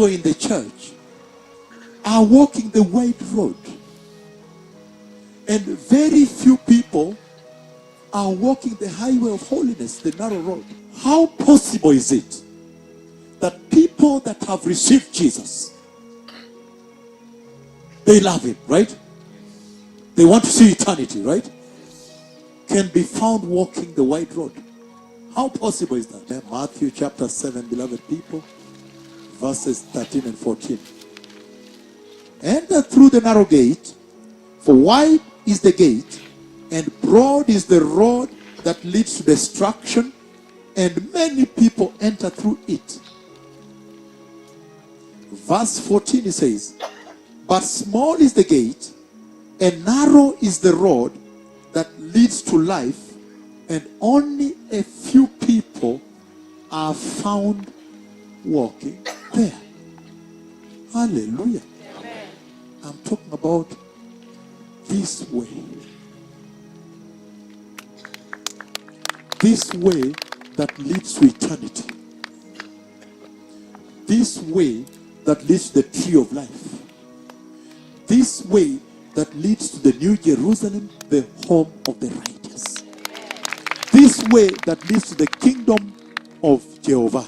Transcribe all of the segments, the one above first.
people in the church are walking the wide road, and very few people are walking the highway of holiness, the narrow road. How possible is it that people that have received Jesus, they love him, right? They want to see eternity, right? Can be found walking the wide road? How possible is that? Matthew chapter 7, beloved people, verses 13 and 14. Enter through the narrow gate, for wide is the gate, and broad is the road that leads to destruction, and many people enter through it. Verse 14 it says, but small is the gate, and narrow is the road that leads to life, and only a few people are found walking there. Hallelujah. Amen. I'm talking about this way. This way that leads to eternity. This way that leads to the tree of life. This way that leads to the New Jerusalem, the home of the righteous. This way that leads to the kingdom of Jehovah.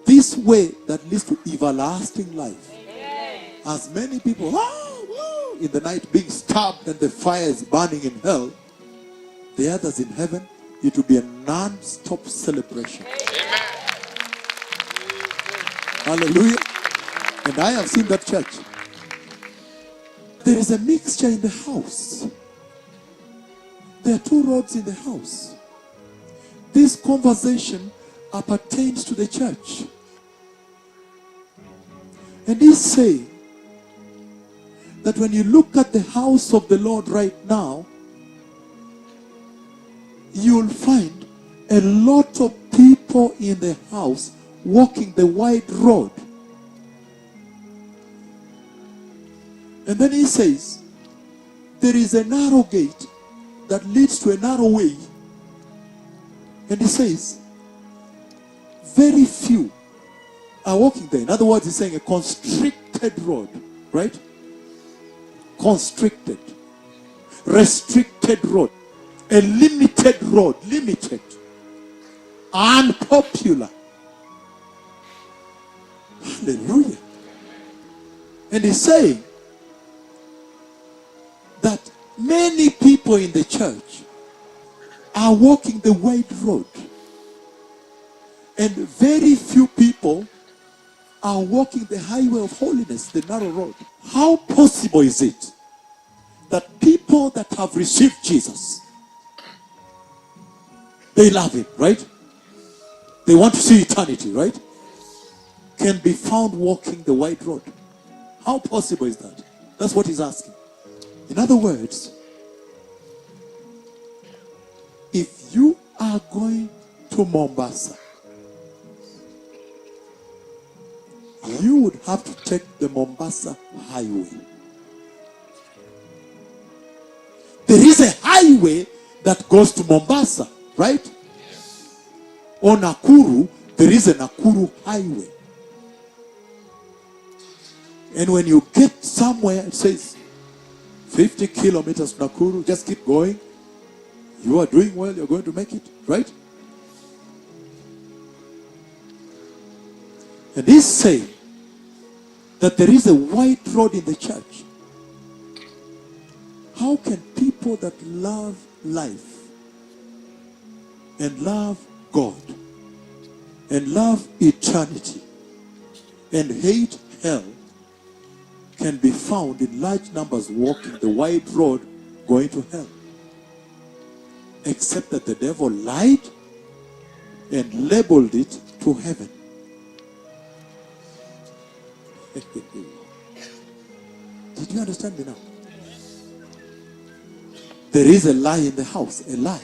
This way that leads to everlasting life. As many people in the night being stabbed and the fire is burning in hell, the others in heaven, it will be a non-stop celebration. Amen. Hallelujah. And I have seen that church. There is a mixture in the house. There are two roads in the house. This conversation appertains to the church. And he's saying that when you look at the house of the Lord right now, you'll find a lot of people in the house walking the wide road. And then he says, there is a narrow gate that leads to a narrow way. And he says, very few are walking there. In other words, he's saying a constricted road, right? Constricted, restricted road, a limited road, limited, unpopular. Hallelujah. And he's saying that many people in the church are walking the wide road, and very few people are walking the highway of holiness, the narrow road. How possible is it that people that have received Jesus, they love him, right? They want to see eternity, right? Can be found walking the wide road? How possible is that? That's what he's asking. In other words, if you are going to Mombasa, you would have to take the Mombasa highway. There is a highway that goes to Mombasa, right? Yes. On Nakuru, there is a Nakuru highway. And when you get somewhere, it says 50 kilometers to Nakuru, just keep going. You are doing well, you're going to make it, right? And he's saying that there is a wide road in the church. How can people that love life and love God and love eternity and hate hell can be found in large numbers walking the wide road going to hell? Except that the devil lied and labeled it to heaven. Did you understand me now? There is a lie in the house, a lie.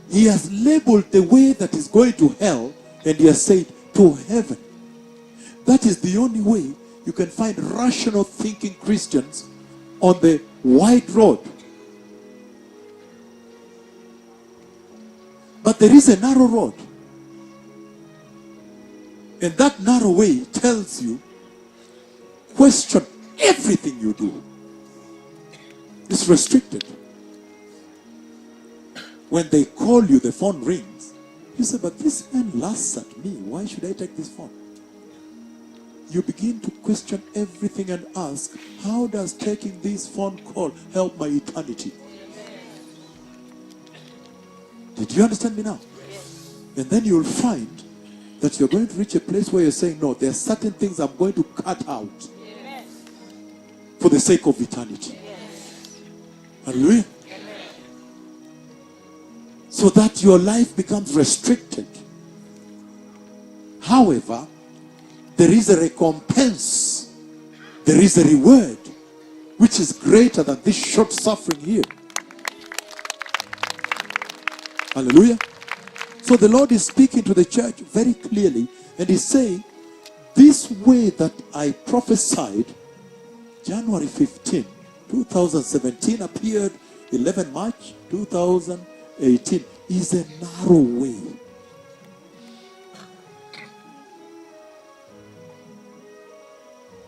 He has labeled the way that is going to hell, and he has said to heaven. That is the only way you can find rational thinking Christians on the wide road. But there is a narrow road. And that narrow way tells you, question everything you do. It's restricted. When they call you, the phone rings. You say, but this man laughs at me. Why should I take this phone? You begin to question everything and ask, how does taking this phone call help my eternity? Did you understand me now? And then you'll find that you're going to reach a place where you're saying, no, there are certain things I'm going to cut out for the sake of eternity. Hallelujah. So that your life becomes restricted. However, there is a recompense. There is a reward which is greater than this short suffering here. Hallelujah. So the Lord is speaking to the church very clearly, and He's saying, this way that I prophesied, January 15, 2017, appeared 11 March 2018, is a narrow way.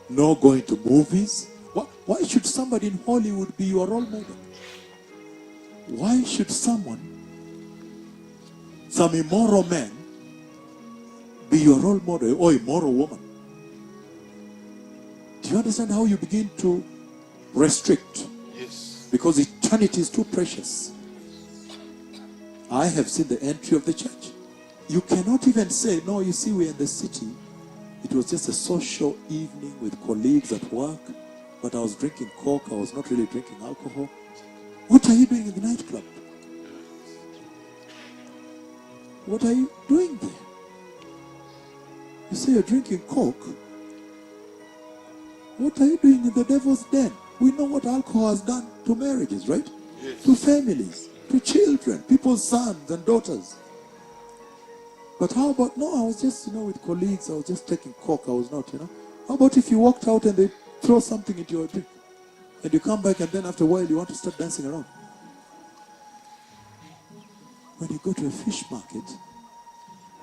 No going to movies. Why should somebody in Hollywood be your role model? Why should some immoral man be your role model, or immoral woman? Do you understand how you begin to restrict? Yes. Because eternity is too precious. I have seen the entry of the church. You cannot even say, no, you see, we're in the city. It was just a social evening with colleagues at work, but I was drinking Coke. I was not really drinking alcohol. What are you doing in the nightclub? What are you doing there? You say you're drinking Coke. What are you doing in the devil's den? We know what alcohol has done to marriages, right? Yes. To families, to children, people's sons and daughters. But how about, no, I was just, with colleagues, I was just taking Coke, I was not, How about if you walked out and they throw something into your drink? And you come back and then after a while you want to start dancing around? When you go to a fish market,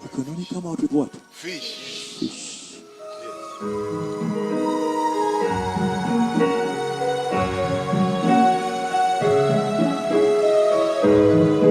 you can only come out with what? Fish. Fish. Yes.